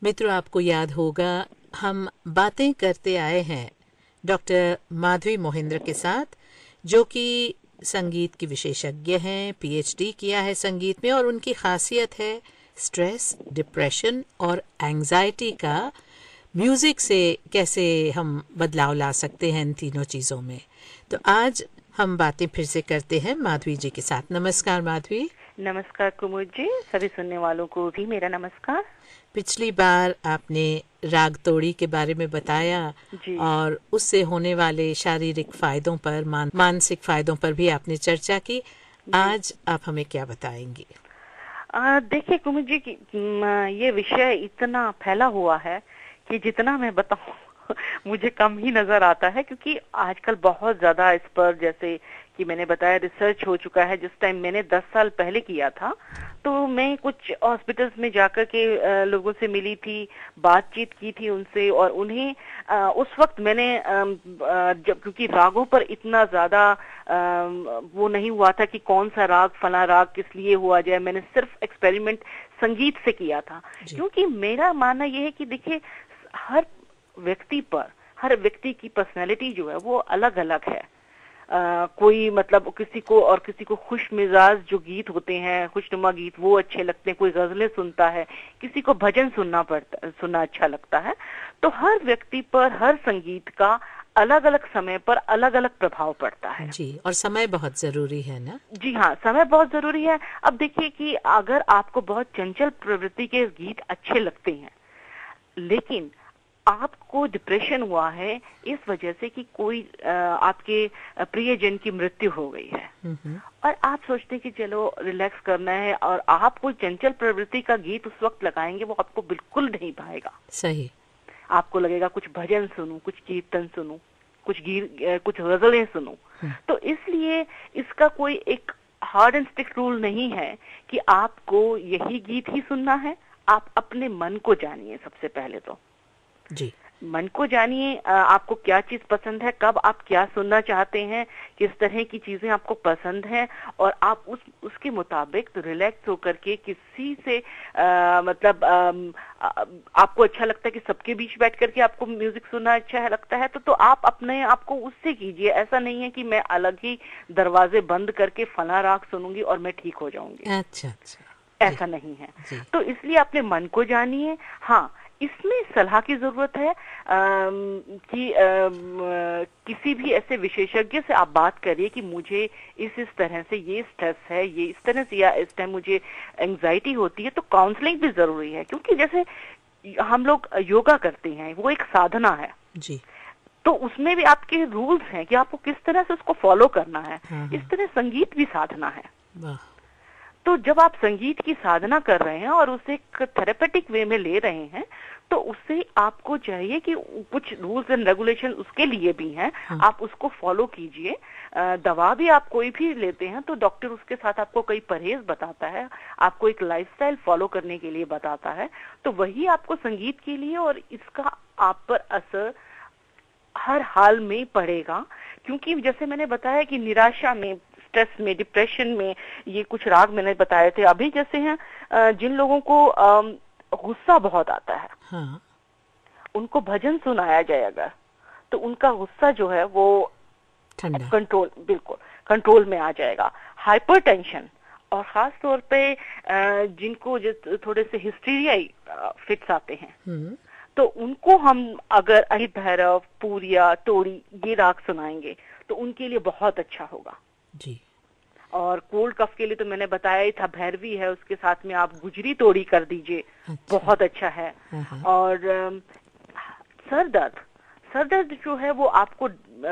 मित्रों, आपको याद होगा हम बातें करते आए हैं डॉक्टर माधवी मोहिंद्र के साथ, जो कि संगीत की विशेषज्ञ हैं, पीएचडी किया है संगीत में, और उनकी खासियत है स्ट्रेस, डिप्रेशन और एंजाइटी का म्यूजिक से कैसे हम बदलाव ला सकते हैं इन तीनों चीज़ों में। तो आज हम बातें फिर से करते हैं माधवी जी के साथ। नमस्कार माधवी। नमस्कार कुमुद जी, सभी सुनने वालों को भी मेरा नमस्कार। पिछली बार आपने राग तोड़ी के बारे में बताया जी और उससे होने वाले शारीरिक फायदों पर, मानसिक फायदों पर भी आपने चर्चा की। आज आप हमें क्या बताएंगी? देखिए कुमुद जी, ये विषय इतना फैला हुआ है कि जितना मैं बताऊं मुझे कम ही नजर आता है, क्योंकि आजकल बहुत ज्यादा इस पर, जैसे कि मैंने बताया, रिसर्च हो चुका है। जिस टाइम मैंने 10 साल पहले किया था, तो मैं कुछ हॉस्पिटल्स में जाकर के लोगों से मिली थी, बातचीत की थी उनसे, और उन्हें उस वक्त मैंने जब, क्योंकि रागों पर इतना ज्यादा वो नहीं हुआ था कि कौन सा राग, फला राग किस लिए हुआ जाए, मैंने सिर्फ एक्सपेरिमेंट संगीत से किया था। क्योंकि मेरा मानना यह है कि देखिए, हर व्यक्ति पर, हर व्यक्ति की पर्सनैलिटी जो है वो अलग अलग है। कोई मतलब किसी को खुश मिजाज जो गीत होते हैं, खुशनुमा गीत, वो अच्छे लगते हैं, कोई गजलें सुनता है, किसी को भजन सुनना अच्छा लगता है। तो हर व्यक्ति पर, हर संगीत का अलग अलग समय पर अलग अलग प्रभाव पड़ता है। जी, और समय बहुत जरूरी है ना? जी हाँ, समय बहुत जरूरी है। अब देखिए कि अगर आपको बहुत चंचल प्रवृत्ति के गीत अच्छे लगते हैं, लेकिन आपको डिप्रेशन हुआ है इस वजह से कि कोई आपके प्रियजन की मृत्यु हो गई है, और आप सोचते हैं कि चलो रिलैक्स करना है, और आप कोई चंचल प्रवृत्ति का गीत उस वक्त लगाएंगे, वो आपको बिल्कुल नहीं भाएगा। सही। आपको लगेगा कुछ भजन सुनूं, कुछ कीर्तन सुनूं, कुछ गजलें सुनूं। तो इसलिए इसका कोई एक हार्ड एंड स्ट्रिक्ट रूल नहीं है कि आपको यही गीत ही सुनना है। आप अपने मन को जानिए। सबसे पहले तो जी, मन को जानिए, आपको क्या चीज पसंद है, कब आप क्या सुनना चाहते हैं, किस तरह की चीजें आपको पसंद हैं, और आप उसके मुताबिक रिलैक्स होकर के किसी से मतलब आपको अच्छा लगता है कि सबके बीच बैठ करके आपको म्यूजिक सुनना अच्छा लगता है, तो आप अपने आप को उससे कीजिए। ऐसा नहीं है कि मैं अलग ही दरवाजे बंद करके फला राग सुनूंगी और मैं ठीक हो जाऊंगी। अच्छा अच्छा, ऐसा नहीं है। तो इसलिए अपने मन को जानिए। हाँ, इसमें सलाह की जरूरत है कि किसी भी ऐसे विशेषज्ञ से आप बात करिए कि मुझे इस तरह से ये स्ट्रेस है, ये इस तरह से, या इस टाइम मुझे एंजाइटी होती है। तो काउंसलिंग भी जरूरी है, क्योंकि जैसे हम लोग योगा करते हैं, वो एक साधना है जी, तो उसमें भी आपके रूल्स हैं कि आपको किस तरह से उसको फॉलो करना है। इस तरह संगीत भी साधना है। तो जब आप संगीत की साधना कर रहे हैं और उसे एक थेरेपेटिक वे में ले रहे हैं, तो उससे आपको चाहिए कि कुछ रूल्स एंड रेगुलेशन उसके लिए भी हैं, आप उसको फॉलो कीजिए। दवा भी आप कोई भी लेते हैं तो डॉक्टर उसके साथ आपको कई परहेज बताता है, आपको एक लाइफस्टाइल फॉलो करने के लिए बताता है। तो वही आपको संगीत के लिए, और इसका आप पर असर हर हाल में पड़ेगा। क्योंकि जैसे मैंने बताया कि निराशा में, स्ट्रेस में, डिप्रेशन में, ये कुछ राग मैंने बताए थे। अभी जैसे हैं जिन लोगों को गुस्सा बहुत आता है, हाँ, उनको भजन सुनाया जाए अगर, तो उनका गुस्सा जो है वो कंट्रोल, बिल्कुल कंट्रोल में आ जाएगा। हाइपरटेंशन, और खास तौर पे जिनको थोड़े से हिस्टीरिया फिट्स आते हैं, तो उनको हम अगर अहित भैरव, पूरिया, तोड़ी ये राग सुनाएंगे तो उनके लिए बहुत अच्छा होगा जी। और कोल्ड कफ के लिए तो मैंने बताया ही था, भैरवी है, उसके साथ में आप गुजरी तोड़ी कर दीजिए। अच्छा। बहुत अच्छा है। और सर दर्द जो है वो आपको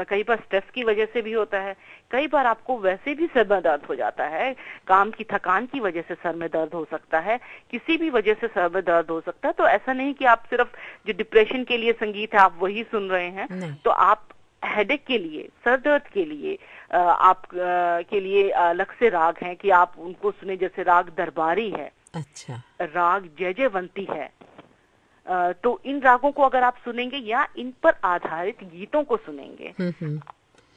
कई बार स्ट्रेस की वजह से भी होता है, कई बार आपको वैसे भी सर में दर्द हो जाता है, काम की थकान की वजह से सर में दर्द हो सकता है, किसी भी वजह से सर में दर्द हो सकता है। तो ऐसा नहीं कि आप सिर्फ जो डिप्रेशन के लिए संगीत है आप वही सुन रहे हैं। तो आप हेडेक के लिए, सर दर्द के लिए आप के लिए अलग से राग हैं कि आप उनको सुने। जैसे राग दरबारी है, अच्छा, राग जयजयवंती है। तो इन रागों को अगर आप सुनेंगे या इन पर आधारित गीतों को सुनेंगे,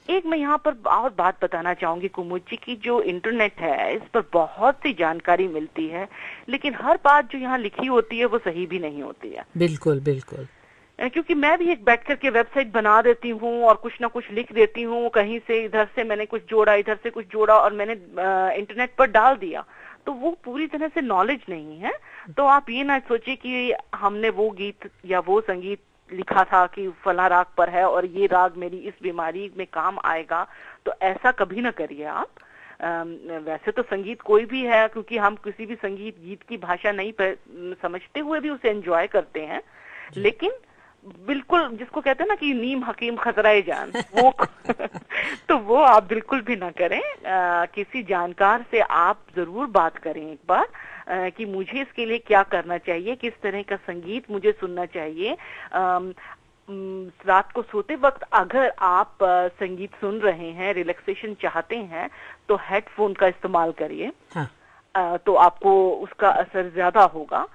एक मैं यहाँ पर और बात बताना चाहूंगी कुमुद जी की जो इंटरनेट है इस पर बहुत सी जानकारी मिलती है, लेकिन हर बात जो यहाँ लिखी होती है वो सही भी नहीं होती है। बिल्कुल बिल्कुल। क्योंकि मैं भी एक बैठ करके वेबसाइट बना देती हूँ और कुछ ना कुछ लिख देती हूँ, कहीं से इधर से मैंने कुछ जोड़ा, इधर से कुछ जोड़ा और मैंने इंटरनेट पर डाल दिया, तो वो पूरी तरह से नॉलेज नहीं है। तो आप ये ना सोचिए कि हमने वो गीत या वो संगीत लिखा था कि फला राग पर है और ये राग मेरी इस बीमारी में काम आएगा, तो ऐसा कभी ना करिए आप। वैसे तो संगीत कोई भी है, क्योंकि हम किसी भी संगीत गीत की भाषा नहीं समझते हुए भी उसे एंजॉय करते हैं, लेकिन बिल्कुल जिसको कहते हैं ना कि नीम हकीम खतराए जान, वो तो वो आप बिल्कुल भी ना करें। किसी जानकार से आप जरूर बात करें एक बार कि मुझे इसके लिए क्या करना चाहिए, किस तरह का संगीत मुझे सुनना चाहिए। रात को सोते वक्त अगर आप संगीत सुन रहे हैं, रिलैक्सेशन चाहते हैं, तो हेडफोन का इस्तेमाल करिए। हाँ। तो आपको उसका असर ज्यादा होगा।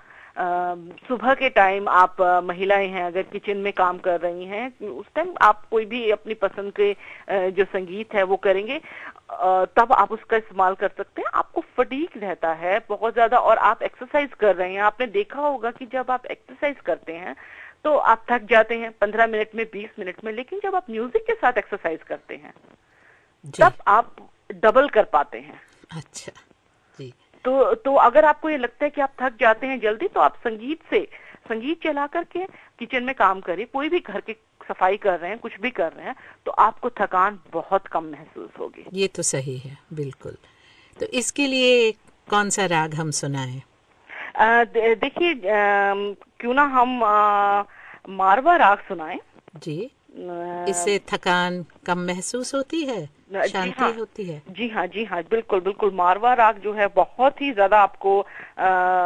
सुबह के टाइम आप महिलाएं हैं अगर किचन में काम कर रही हैं, उस टाइम आप कोई भी अपनी पसंद के जो संगीत है वो करेंगे, तब आप उसका इस्तेमाल कर सकते हैं। आपको फटीग रहता है बहुत ज्यादा और आप एक्सरसाइज कर रहे हैं, आपने देखा होगा कि जब आप एक्सरसाइज करते हैं तो आप थक जाते हैं 15 मिनट में, 20 मिनट में, लेकिन जब आप म्यूजिक के साथ एक्सरसाइज करते हैं तब आप डबल कर पाते हैं। अच्छा जी। तो अगर आपको ये लगता है कि आप थक जाते हैं जल्दी, तो आप संगीत चला करके किचन में काम करिए, कोई भी घर की सफाई कर रहे हैं, कुछ भी कर रहे हैं, तो आपको थकान बहुत कम महसूस होगी। ये तो सही है, बिल्कुल। तो इसके लिए कौन सा राग हम सुनाएं? देखिए, क्यों ना हम मारवा राग सुनाएं। जी। इससे थकान कम महसूस होती है, शांति होती है। जी हाँ, बिल्कुल बिल्कुल। मारवा राग जो है बहुत ही ज्यादा आपको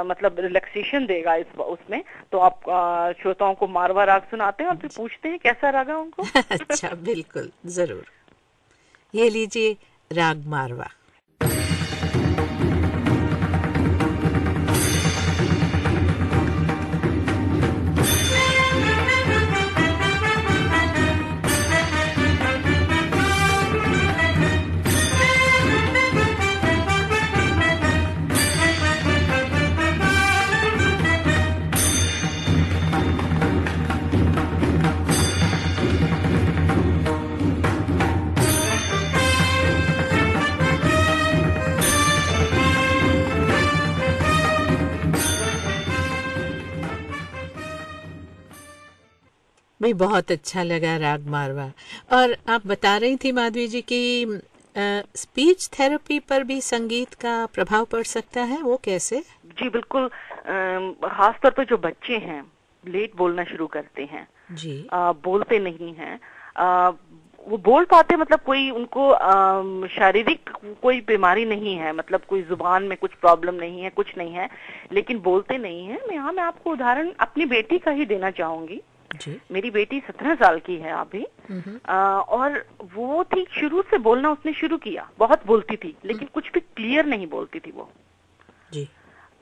मतलब रिलैक्सेशन देगा उसमें। तो आप श्रोताओं को मारवा राग सुनाते हैं और फिर पूछते हैं कैसा राग है उनको। अच्छा, बिल्कुल, जरूर। ये लीजिए राग मारवा। भाई बहुत अच्छा लगा राग मारवा। और आप बता रही थी माधवी जी कि स्पीच थेरेपी पर भी संगीत का प्रभाव पड़ सकता है, वो कैसे? जी बिल्कुल। खासतौर पर जो बच्चे हैं लेट बोलना शुरू करते हैं जी, बोलते नहीं हैं, वो बोल पाते, मतलब कोई उनको शारीरिक कोई बीमारी नहीं है, मतलब कोई जुबान में कुछ प्रॉब्लम नहीं है, कुछ नहीं है, लेकिन बोलते नहीं है। मैं आपको उदाहरण अपनी बेटी का ही देना चाहूंगी जी। मेरी बेटी 17 साल की है अभी, और वो थी शुरू से बोलना उसने शुरू किया, बहुत बोलती थी लेकिन कुछ भी क्लियर नहीं बोलती थी वो जी।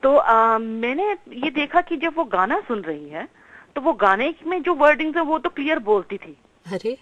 तो मैंने ये देखा कि जब वो गाना सुन रही है तो वो गाने में जो वर्डिंग्स है वो तो क्लियर बोलती थी। अरे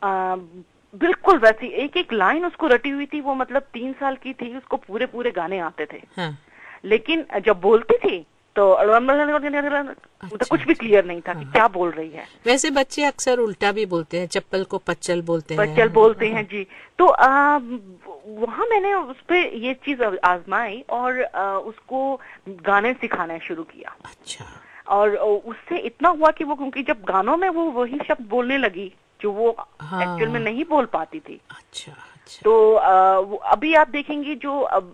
बिल्कुल वैसी एक एक लाइन उसको रटी हुई थी वो, मतलब 3 साल की थी, उसको पूरे पूरे गाने आते थे। हाँ। लेकिन जब बोलती थी तो अच्छा, कुछ भी क्लियर नहीं था कि क्या बोल रही है। वैसे बच्चे अक्सर उल्टा भी बोलते हैं, चप्पल को पच्चल बोलते हैं। पच्चल बोलते हैं जी। तो वहाँ मैंने उस पे ये चीज आजमाई और उसको गाने सिखाना शुरू किया। अच्छा। और उससे इतना हुआ कि वो, क्योंकि जब गानों में वो वही शब्द बोलने लगी जो वो एक्चुअल में नहीं बोल पाती थी। अच्छा। तो अभी आप देखेंगे जो अब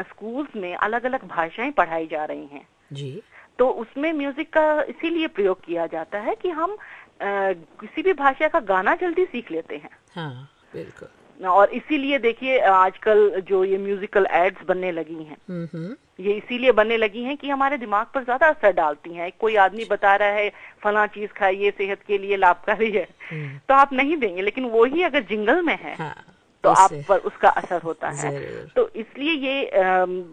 स्कूल्स में अलग अलग भाषाएं पढ़ाई जा रही हैं जी, तो उसमें म्यूजिक का इसीलिए प्रयोग किया जाता है कि हम किसी भी भाषा का गाना जल्दी सीख लेते हैं। हाँ, बिल्कुल। और इसीलिए देखिए आजकल जो ये म्यूजिकल एड्स बनने लगी हैं, ये इसीलिए बनने लगी हैं कि हमारे दिमाग पर ज्यादा असर डालती हैं। कोई आदमी बता रहा है फला चीज खाइए सेहत के लिए लाभकारी है, तो आप नहीं देंगे, लेकिन वो ही अगर जिंगल में है हाँ, तो आप पर उसका असर होता है। तो इसलिए ये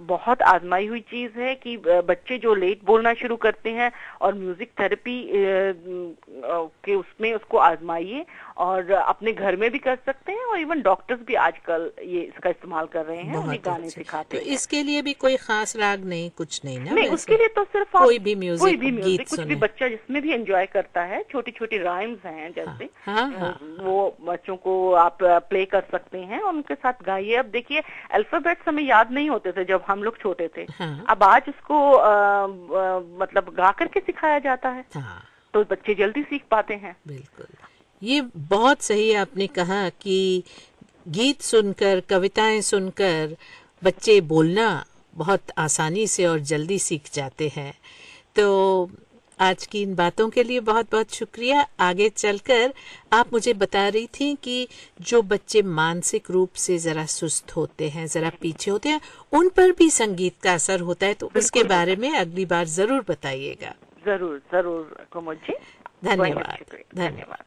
बहुत आजमाई हुई चीज है कि बच्चे जो लेट बोलना शुरू करते हैं और म्यूजिक थेरेपी के उसमें उसको आजमाइए और अपने घर में भी कर सकते हैं, और इवन डॉक्टर्स भी आजकल ये इसका इस्तेमाल कर रहे हैं, उन्हें गाने सिखाते हैं। तो इसके लिए भी कोई खास राग नहीं, कुछ नहीं ना? नहीं, उसके लिए तो सिर्फ कोई भी म्यूजिक, गीत कुछ भी बच्चा जिसमें भी एंजॉय करता है, छोटी छोटी राइम्स हैं जैसे, वो बच्चों को आप प्ले कर सकते हैं, उनके साथ गाइए। अब देखिए, अल्फाबेट्स हमें याद नहीं होते थे जब हम लोग छोटे थे, अब आज उसको मतलब गा करके सिखाया जाता है, तो बच्चे जल्दी सीख पाते हैं। बिल्कुल, ये बहुत सही आपने कहा कि गीत सुनकर, कविताएं सुनकर बच्चे बोलना बहुत आसानी से और जल्दी सीख जाते हैं। तो आज की इन बातों के लिए बहुत बहुत शुक्रिया। आगे चलकर आप मुझे बता रही थी कि जो बच्चे मानसिक रूप से जरा सुस्त होते हैं, जरा पीछे होते हैं, उन पर भी संगीत का असर होता है, तो उसके बारे में अगली बार जरूर बताइएगा। जरूर जरूर कुमुद जी, धन्यवाद।